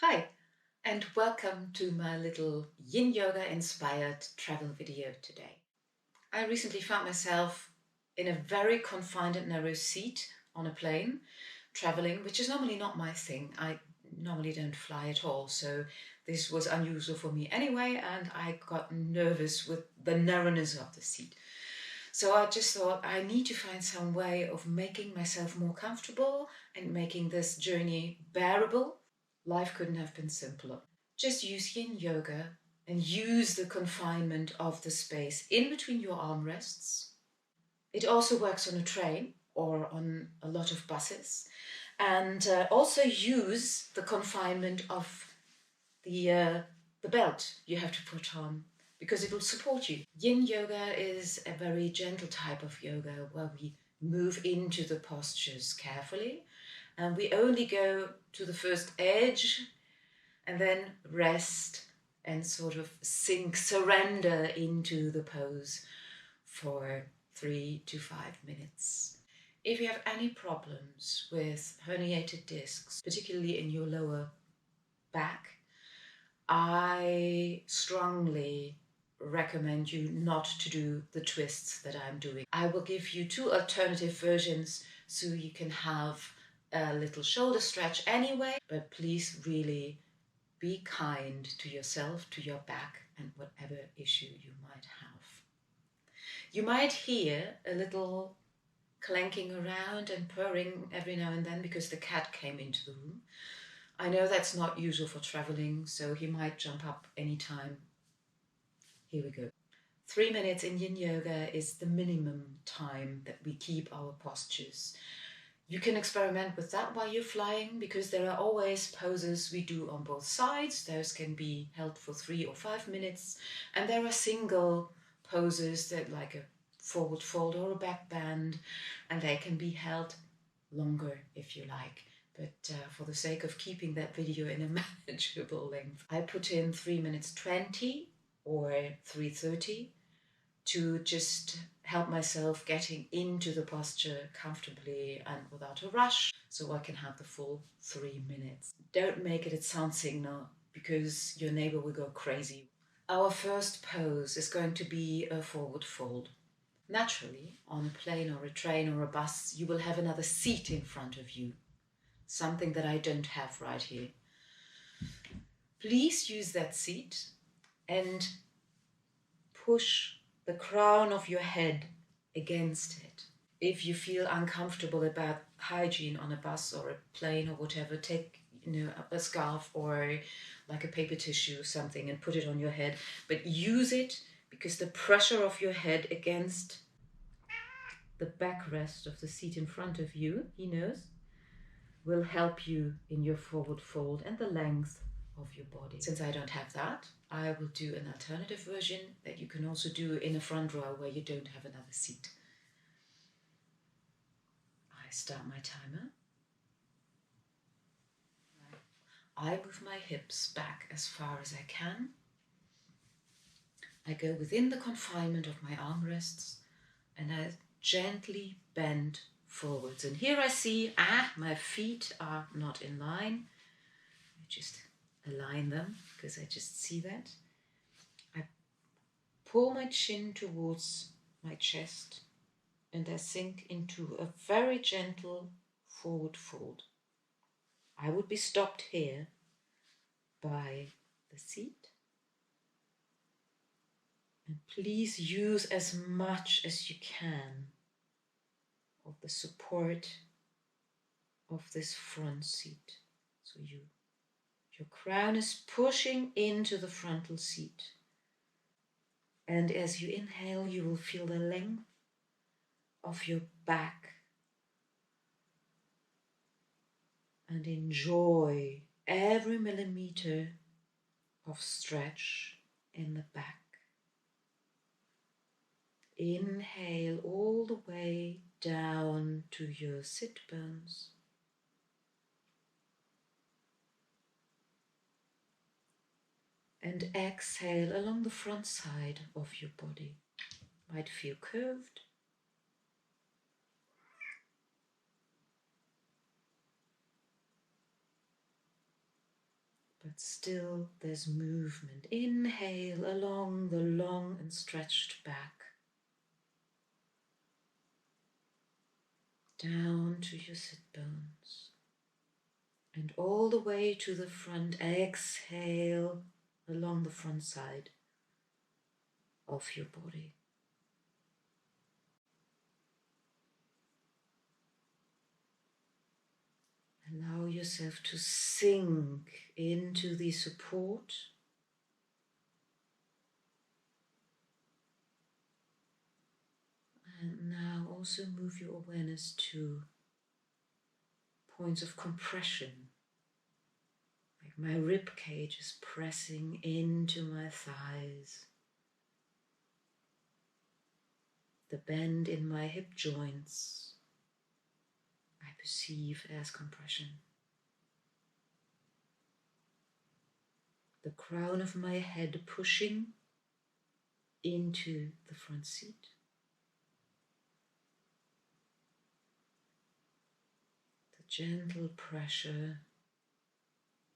Hi, and welcome to my little Yin Yoga inspired travel video today. I recently found myself in a very confined and narrow seat on a plane, traveling, which is normally not my thing. I normally don't fly at all, so this was unusual for me anyway, and I got nervous with the narrowness of the seat. So I just thought I need to find some way of making myself more comfortable and making this journey bearable. Life couldn't have been simpler. Just use Yin Yoga and use the confinement of the space in between your armrests. It also works on a train or on a lot of buses. And also use the confinement of the belt you have to put on because it will support you. Yin Yoga is a very gentle type of yoga where we move into the postures carefully and we only go to the first edge and then rest and sort of surrender into the pose for 3 to 5 minutes. If you have any problems with herniated discs, particularly in your lower back, I strongly recommend you not to do the twists that I'm doing. I will give you 2 alternative versions so you can have a little shoulder stretch anyway, but please really be kind to yourself, to your back, and whatever issue you might have. You might hear a little clanking around and purring every now and then because the cat came into the room. I know that's not usual for traveling, so he might jump up anytime. Here we go. 3 minutes in Yin Yoga is the minimum time that we keep our postures. You can experiment with that while you're flying because there are always poses we do on both sides. Those can be held for 3 or 5 minutes. And there are single poses that like a forward fold or a back bend, and they can be held longer if you like. But for the sake of keeping that video in a manageable length, I put in 3 minutes 20 or 3:30 to just help myself getting into the posture comfortably and without a rush so I can have the full 3 minutes. Don't make it a sound signal because your neighbor will go crazy. Our first pose is going to be a forward fold. Naturally, on a plane or a train or a bus, you will have another seat in front of you, something that I don't have right here. Please use that seat and push the crown of your head against it. If you feel uncomfortable about hygiene on a bus or a plane or whatever, take a scarf or like a paper tissue or something and put it on your head. But use it because the pressure of your head against the backrest of the seat in front of you, will help you in your forward fold and the length of your body. Since I don't have that, I will do an alternative version that you can also do in a front row where you don't have another seat. I start my timer. I move my hips back as far as I can. I go within the confinement of my armrests and I gently bend forwards. And here I see, my feet are not in line. I just align them because I just see that. I pull my chin towards my chest and I sink into a very gentle forward fold. I would be stopped here by the seat. And please use as much as you can of the support of this front seat. So your crown is pushing into the frontal seat. And as you inhale, you will feel the length of your back. And enjoy every millimeter of stretch in the back. Inhale all the way down to your sit bones. And exhale along the front side of your body. Might feel curved. but still there's movement. Inhale along the long and stretched back, down to your sit bones, and all the way to the front. Exhale along the front side of your body. Allow yourself to sink into the support. And now also move your awareness to points of compression. Like my rib cage is pressing into my thighs. The bend in my hip joints I perceive as compression. The crown of my head pushing into the front seat. The gentle pressure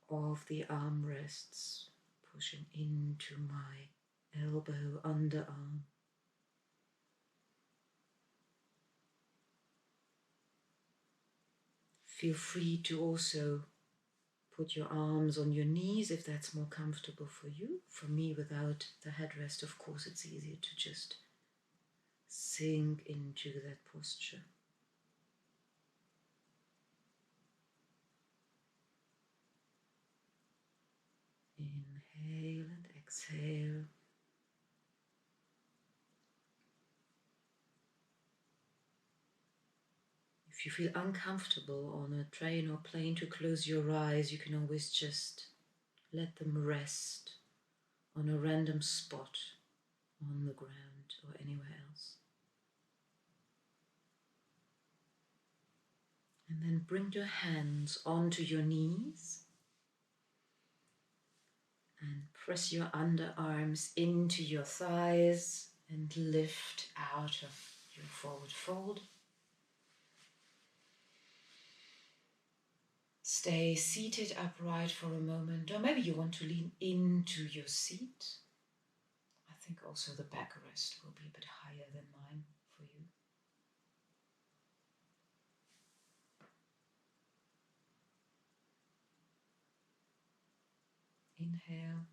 of the armrests pushing into my elbow, underarm. Feel free to also put your arms on your knees if that's more comfortable for you. For me, without the headrest, of course, it's easier to just sink into that posture. Inhale and exhale. If you feel uncomfortable on a train or plane to close your eyes, you can always just let them rest on a random spot on the ground or anywhere else. And then bring your hands onto your knees and press your underarms into your thighs and lift out of your forward fold. Stay seated upright for a moment, or maybe you want to lean into your seat. I think also the backrest will be a bit higher than mine for you. Inhale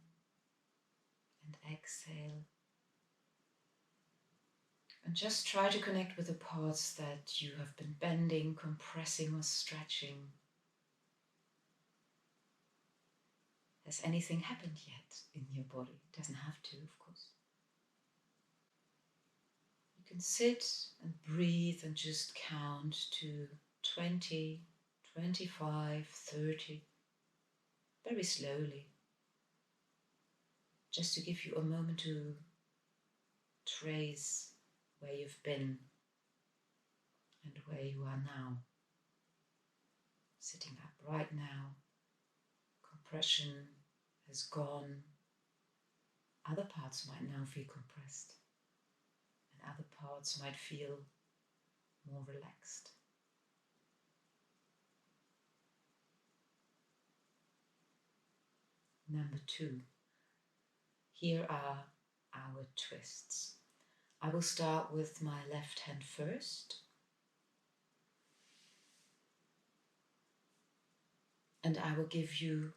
and exhale. And just try to connect with the parts that you have been bending, compressing or stretching. Has anything happened yet in your body? It doesn't have to, of course. You can sit and breathe and just count to 20, 25, 30, very slowly. Just to give you a moment to trace where you've been and where you are now. Sitting up right now. Compression has gone. Other parts might now feel compressed, and other parts might feel more relaxed. Number 2. Here are our twists. I will start with my left hand first. And I will give you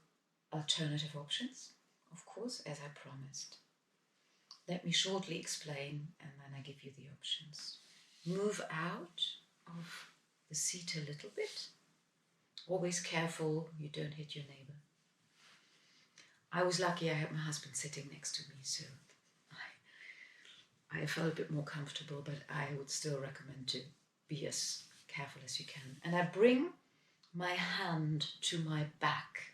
alternative options, of course, as I promised. Let me shortly explain and then I give you the options. Move out of the seat a little bit. Always careful you don't hit your neighbor. I was lucky I had my husband sitting next to me, so I felt a bit more comfortable, but I would still recommend to be as careful as you can. And I bring my hand to my back,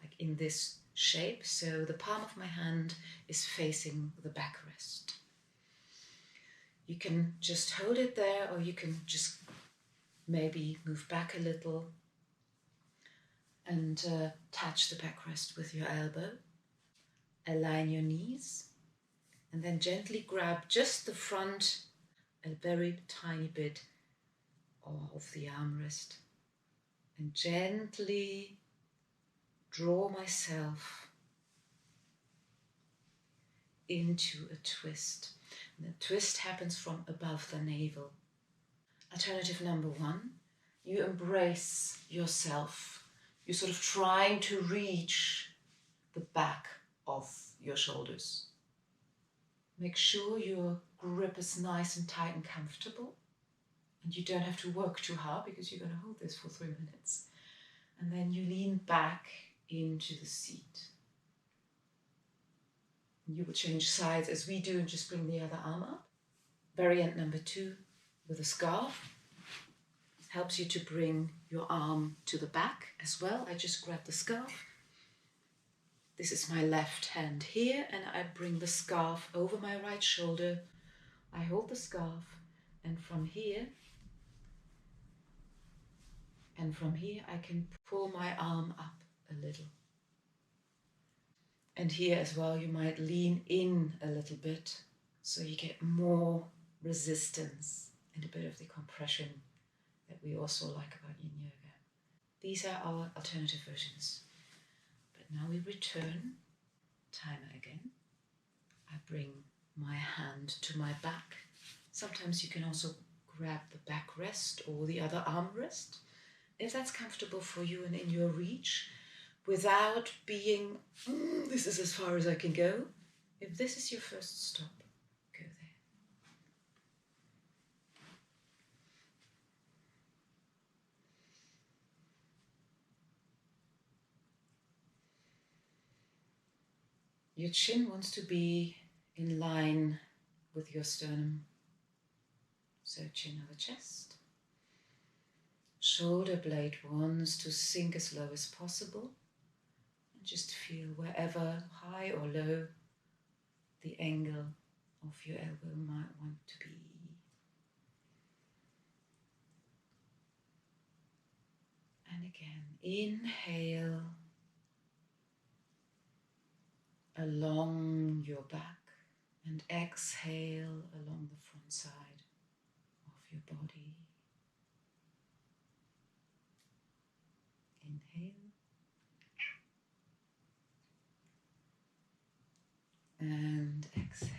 like in this shape, so the palm of my hand is facing the backrest. You can just hold it there, or you can just maybe move back a little and touch the backrest with your elbow. Align your knees and then gently grab just the front, a very tiny bit of the armrest, and gently draw myself into a twist. And the twist happens from above the navel. Alternative number 1, you embrace yourself. You're sort of trying to reach the back of your shoulders. Make sure your grip is nice and tight and comfortable. And you don't have to work too hard because you're going to hold this for 3 minutes. And then you lean back into the seat. You will change sides as we do and just bring the other arm up. Variant number 2 with a scarf. It helps you to bring your arm to the back as well. I just grab the scarf. This is my left hand here, and I bring the scarf over my right shoulder. I hold the scarf, and from here I can pull my arm up a little. And here as well, you might lean in a little bit so you get more resistance and a bit of the compression that we also like about Yin Yoga. These are our alternative versions. But now we return, timer again. I bring my hand to my back. Sometimes you can also grab the backrest or the other armrest, if that's comfortable for you and in your reach, without being, this is as far as I can go. If this is your first stop, go there. Your chin wants to be in line with your sternum. So chin over chest. Shoulder blade wants to sink as low as possible. And just feel wherever high or low the angle of your elbow might want to be. And again, inhale along your back and exhale along the front side of your body. Inhale and exhale.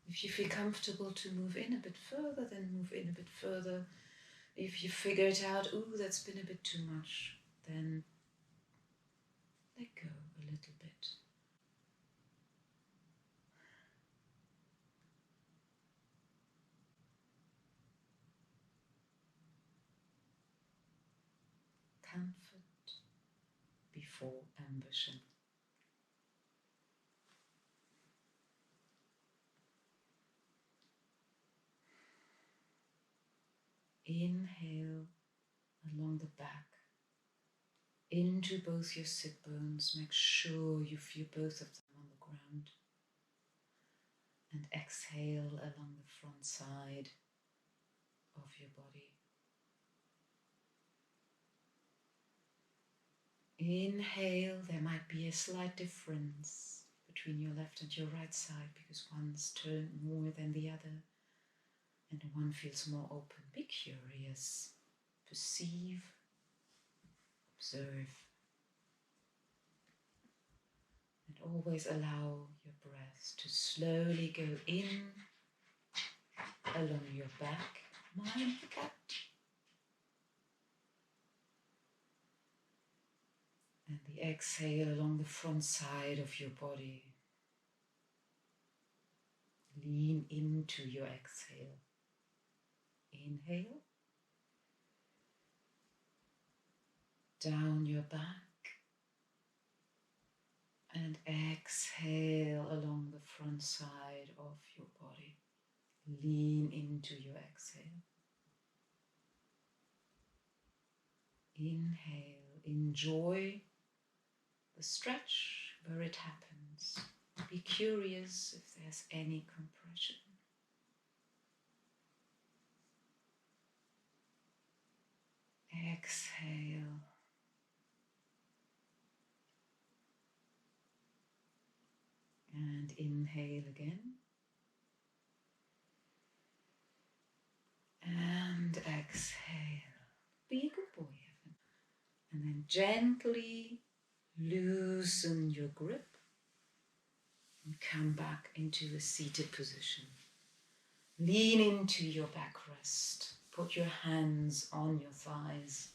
If you feel comfortable to move in a bit further, then move in a bit further. If you figure it out, ooh, that's been a bit too much, then let go a little bit. Comfort before ambition. Inhale along the back, into both your sit bones. Make sure you feel both of them on the ground. And exhale along the front side of your body. Inhale, there might be a slight difference between your left and your right side because one's turned more than the other and one feels more open. Be curious, perceive, observe, and always allow your breath to slowly go in along your back, mind the gap, and the exhale along the front side of your body. Lean into your exhale. Inhale, down your back, and exhale along the front side of your body. Lean into your exhale. Inhale, enjoy the stretch where it happens. Be curious if there's any compression. Exhale. And inhale again. And exhale. Be a good boy. And gently loosen your grip and come back into a seated position. Lean into your backrest. Put your hands on your thighs.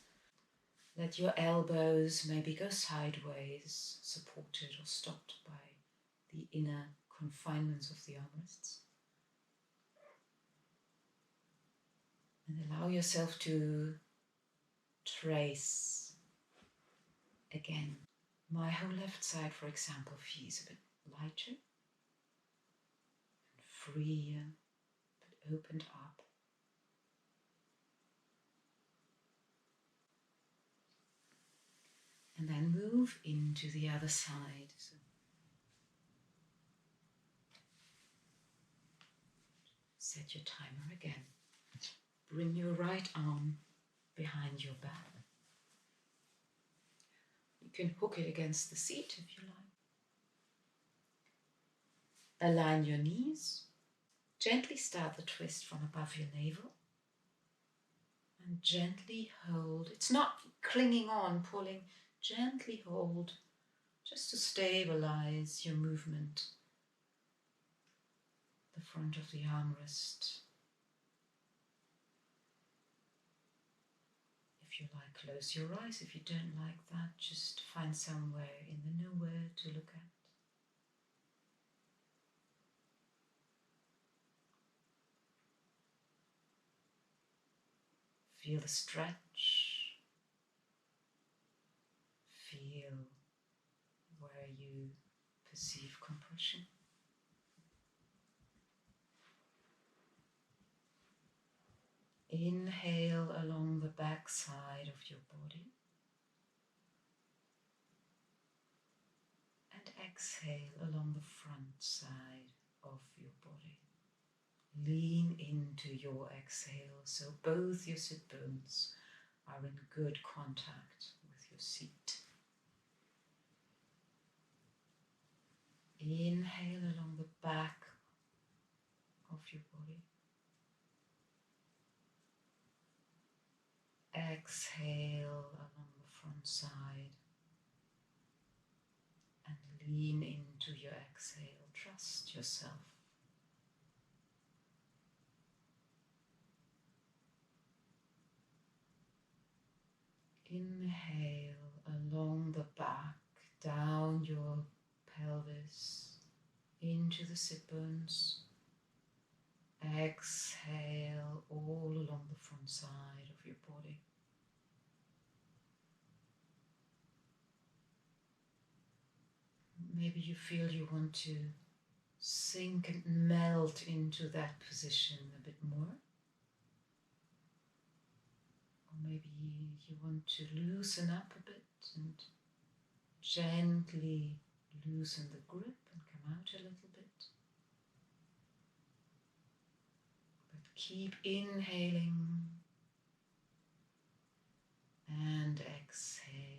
Let your elbows maybe go sideways, supported or stopped by the inner confinements of the armrests. And allow yourself to trace again. My whole left side, for example, feels a bit lighter and freer, but opened up. And then move into the other side. So set your timer again. Bring your right arm behind your back. You can hook it against the seat if you like. Align your knees. Gently start the twist from above your navel. And gently hold. It's not clinging on, pulling. Gently hold, just to stabilize your movement. The front of the armrest. If you like, close your eyes. If you don't like that, just find somewhere in the nowhere to look at. Feel the stretch. Feel where you perceive compression. Inhale along the back side of your body. And exhale along the front side of your body. Lean into your exhale so both your sit bones are in good contact with your seat. Inhale along the back of your body. Exhale along the front side and lean into your exhale. Trust yourself. Inhale along the back, down your pelvis, into the sit bones. Exhale all along the front side of your body. Maybe you feel you want to sink and melt into that position a bit more. Or maybe you want to loosen up a bit and gently loosen the grip and come out a little bit. But keep inhaling and exhaling.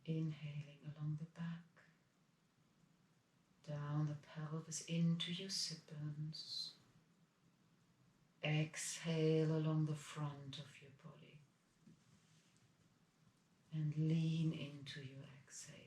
Inhaling along the back, down the pelvis into your sit bones. Exhale along the front of your body and lean into your exhale.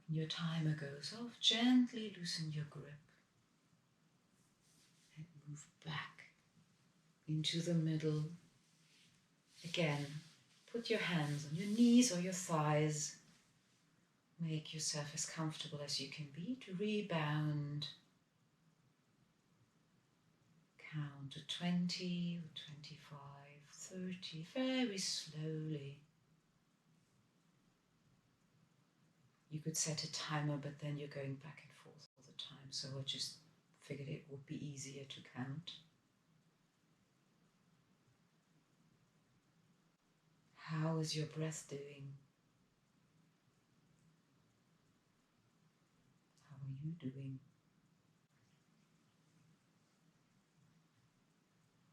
When your timer goes off, gently loosen your grip and move back into the middle. Again, put your hands on your knees or your thighs. Make yourself as comfortable as you can be to rebound. Count to 20 or 25, 30, very slowly. You could set a timer, but then you're going back and forth all the time, so I just figured it would be easier to count. How is your breath doing? How are you doing?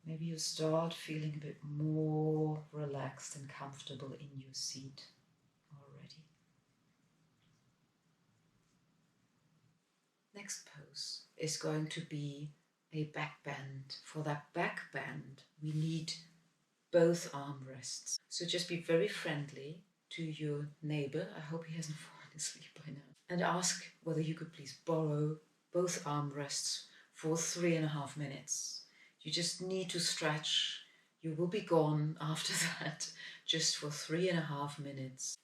Maybe you start feeling a bit more relaxed and comfortable in your seat already. Next pose is going to be a back bend. For that back bend, we need both armrests. So just be very friendly to your neighbor. I hope he hasn't fallen asleep by now. And ask whether you could please borrow both armrests for 3.5 minutes. You just need to stretch. You will be gone after that, just for 3.5 minutes.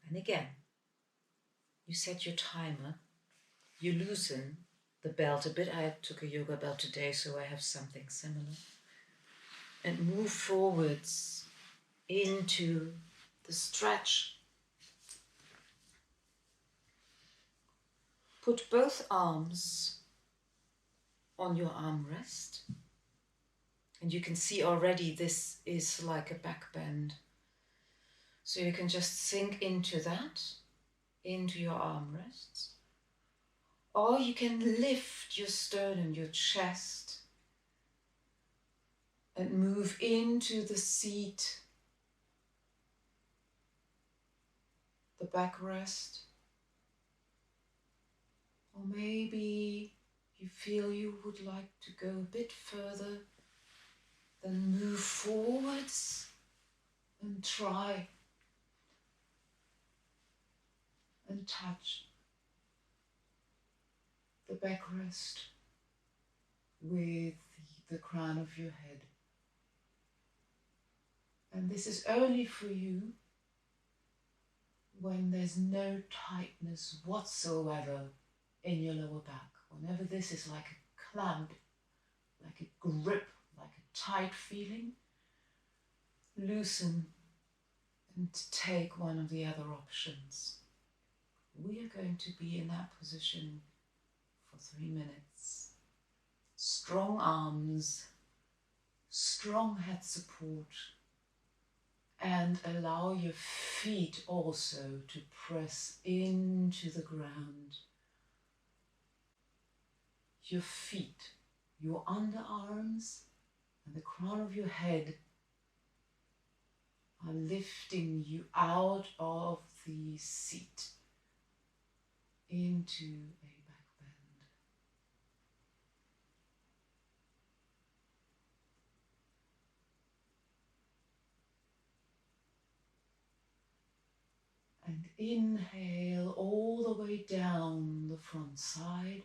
And again, you set your timer. You loosen the belt a bit. I took a yoga belt today, so I have something similar. And move forwards into the stretch. Put both arms on your armrest. And you can see already this is like a back bend. So you can just sink into that, into your armrests. Or you can lift your sternum, your chest, and move into the seat, the backrest. Or maybe you feel you would like to go a bit further, then move forwards and try and touch the backrest with the crown of your head. And this is only for you when there's no tightness whatsoever in your lower back. Whenever this is like a clamp, like a grip, like a tight feeling, loosen and take one of the other options. We are going to be in that position for 3 minutes. Strong arms, strong head support, and allow your feet also to press into the ground. Your feet, your underarms, and the crown of your head are lifting you out of the seat into a back bend. And inhale all the way down the front side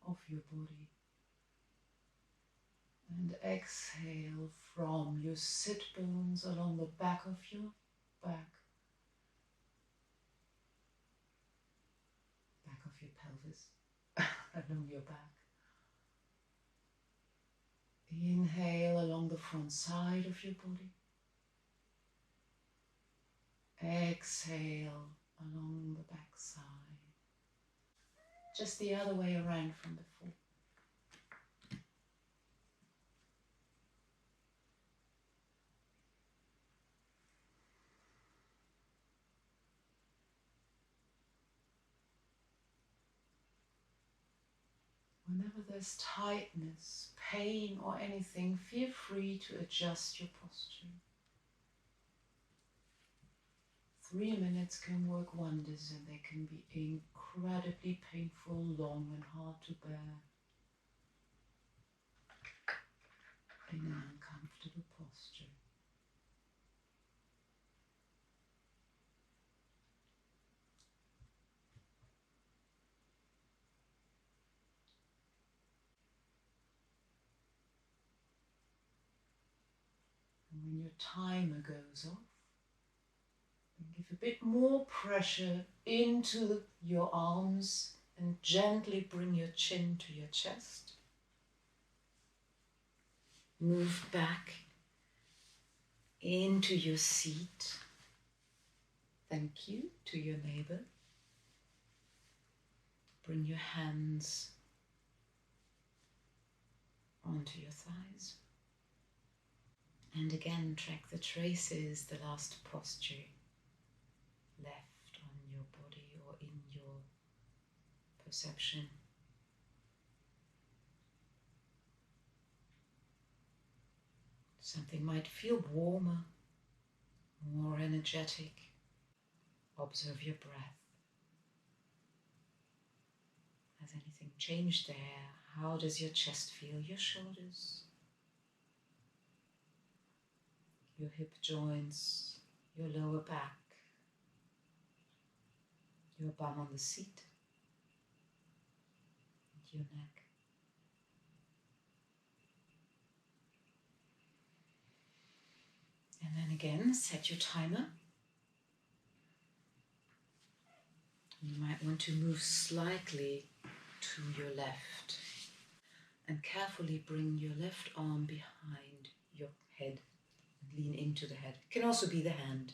of your body. And exhale from your sit bones along the back of your back, back of your pelvis, along your back. Inhale along the front side of your body. Exhale along the back side. Just the other way around from before. Whenever there's tightness, pain or anything, feel free to adjust your posture. 3 minutes can work wonders, and they can be incredibly painful, long and hard to bear in an uncomfortable posture. And when your timer goes off, then give a bit more pressure into your arms and gently bring your chin to your chest. Move back into your seat. Thank you to your neighbor. Bring your hands onto your thighs. And again, track the traces, the last posture left on your body or in your perception. Something might feel warmer, more energetic. Observe your breath. Has anything changed there? How does your chest feel? Your shoulders, your hip joints, your lower back, your bum on the seat, and your neck. And then again, set your timer. You might want to move slightly to your left and carefully bring your left arm behind your head and lean into the head. It can also be the hand,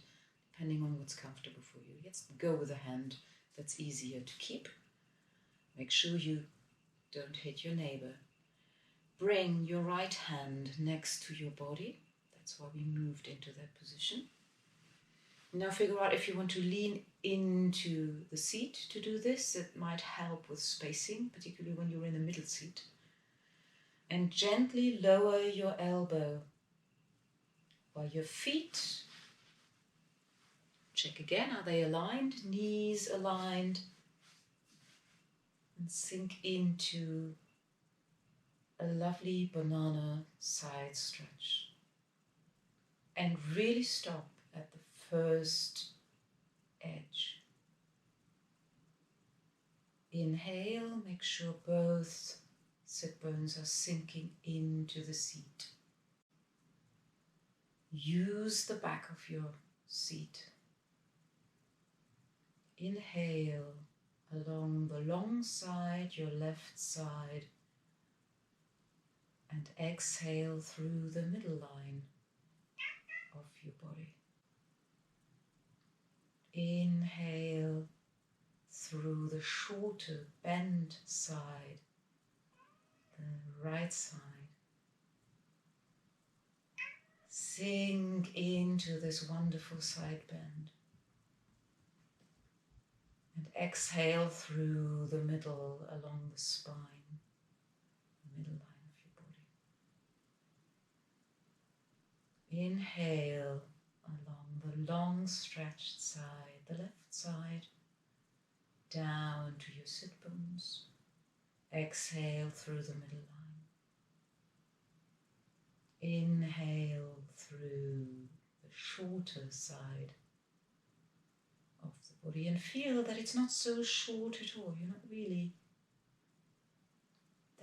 depending on what's comfortable for you. Let's go with the hand. That's easier to keep. Make sure you don't hit your neighbor. Bring your right hand next to your body. That's why we moved into that position. Now figure out if you want to lean into the seat to do this. It might help with spacing, particularly when you're in the middle seat. And gently lower your elbow while your feet, check again, are they aligned? Knees aligned. And sink into a lovely banana side stretch. And really stop at the first edge. Inhale, make sure both sit bones are sinking into the seat. Use the back of your seat. Inhale along the long side, your left side, and exhale through the middle line of your body. Inhale through the shorter bent side, the right side. Sink into this wonderful side bend. And exhale through the middle along the spine, the middle line of your body. Inhale along the long stretched side, the left side, down to your sit bones. Exhale through the middle line. Inhale through the shorter side of the body and feel that it's not so short at all. You're not really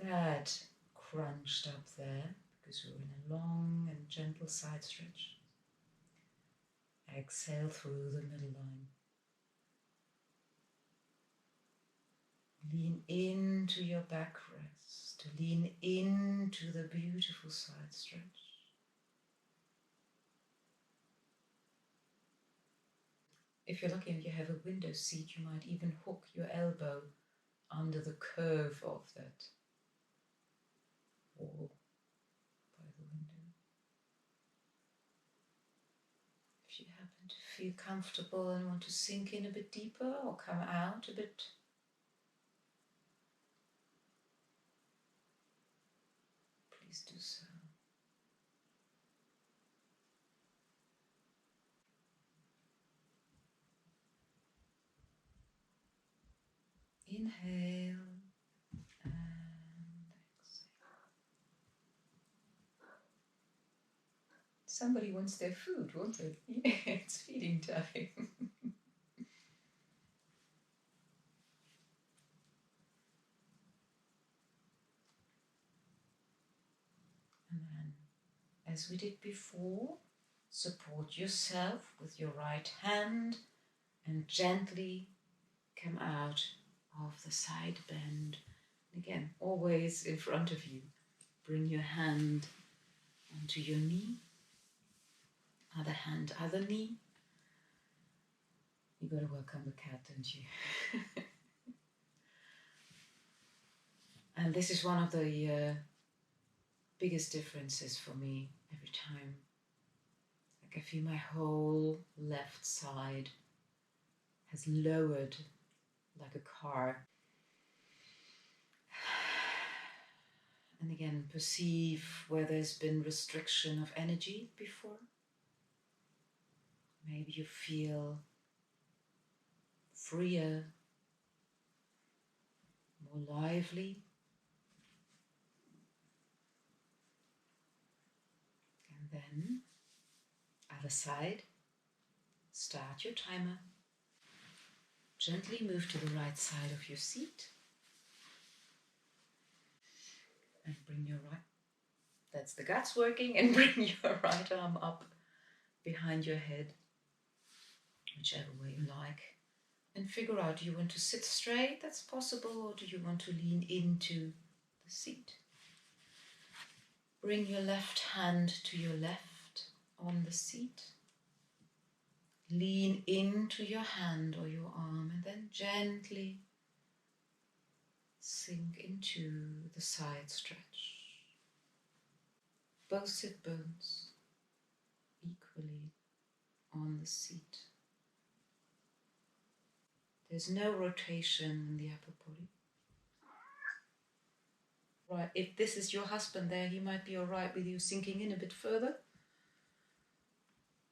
that crunched up there because you're in a long and gentle side stretch. Exhale through the middle line. Lean into your back rest, lean into the beautiful side stretch. If you're lucky and you have a window seat, you might even hook your elbow under the curve of that wall by the window. If you happen to feel comfortable and want to sink in a bit deeper or come out a bit, please do so. Inhale and exhale. Somebody wants their food, won't they? Yeah, it's feeding time. And then, as we did before, support yourself with your right hand and gently come out of the side bend. Again, always in front of you. Bring your hand onto your knee, other hand, other knee. You gotta welcome the cat, don't you? And this is one of the biggest differences for me every time Like I feel my whole left side has lowered like a car. And again, perceive where there's been restriction of energy before. Maybe you feel freer, more lively. And then, other side, start your timer. Gently move to the right side of your seat. And bring your right, that's the guts working, and bring your right arm up behind your head, whichever way you like. And figure out, do you want to sit straight? That's possible. Or do you want to lean into the seat? Bring your left hand to your left on the seat. Lean into your hand or your arm and then gently sink into the side stretch. Both sit bones equally on the seat. There's no rotation in the upper body. Right, if this is your husband there, he might be all right with you sinking in a bit further.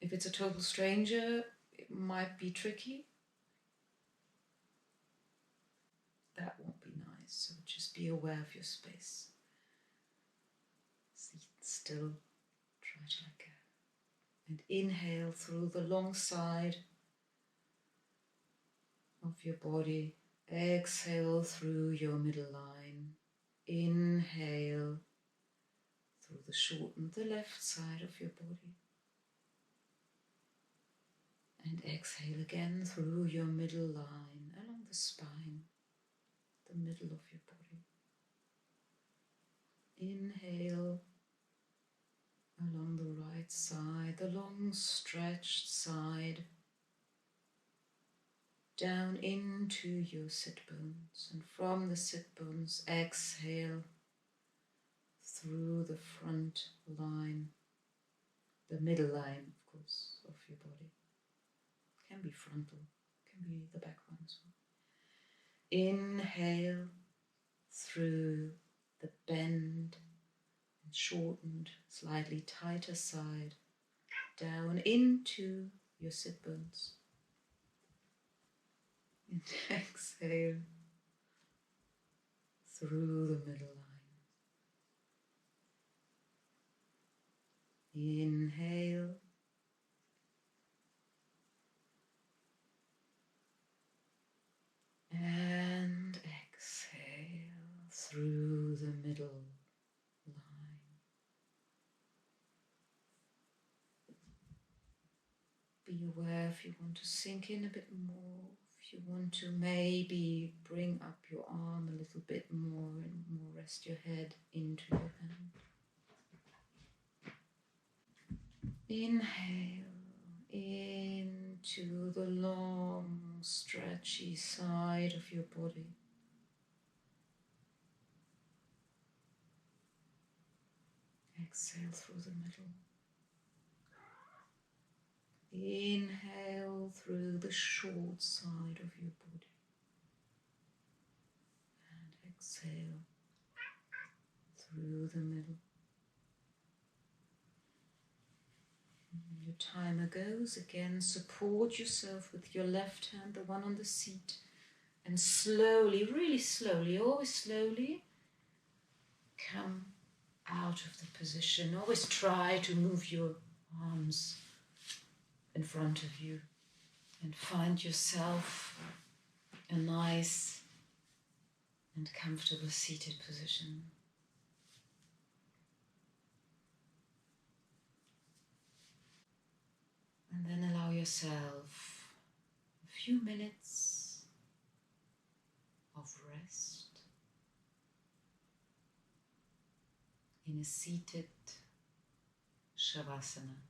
If it's a total stranger, it might be tricky. That won't be nice, so just be aware of your space. Sit still, try to let go. And inhale through the long side of your body. Exhale through your middle line. Inhale through the shortened, the left side of your body. And exhale again through your middle line, along the spine, the middle of your body. Inhale along the right side, the long stretched side, down into your sit bones, and from the sit bones exhale through the front line, the middle line, of course, of your body. Can be frontal, can be the back one as well. Inhale through the bend and shortened, slightly tighter side, down into your sit bones. And exhale through the middle line. Inhale. And exhale through the middle line. Be aware if you want to sink in a bit more, if you want to maybe bring up your arm a little bit more and more rest your head into your hand. Inhale into the long, stretchy side of your body. Exhale through the middle. Inhale through the short side of your body. And exhale through the middle. Your timer goes again. Support yourself with your left hand, the one on the seat, and slowly, really slowly, always slowly, come out of the position. Always try to move your arms in front of you and find yourself a nice and comfortable seated position. And then allow yourself a few minutes of rest in a seated Savasana.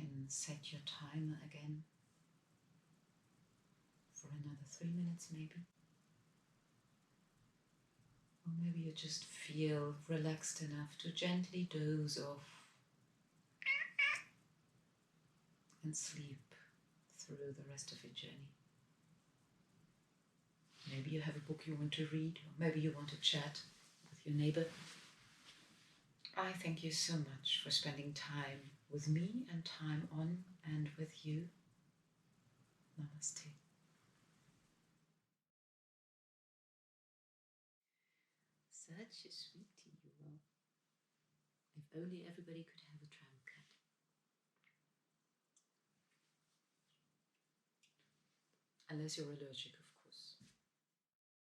can set your timer again for another 3 minutes maybe. Or maybe you just feel relaxed enough to gently doze off and sleep through the rest of your journey. Maybe you have a book you want to read, or maybe you want to chat with your neighbor. I thank you so much for spending time with me and time on and with you. Namaste. Such a sweetie you are. If only everybody could have a tram cat. Unless you're allergic, of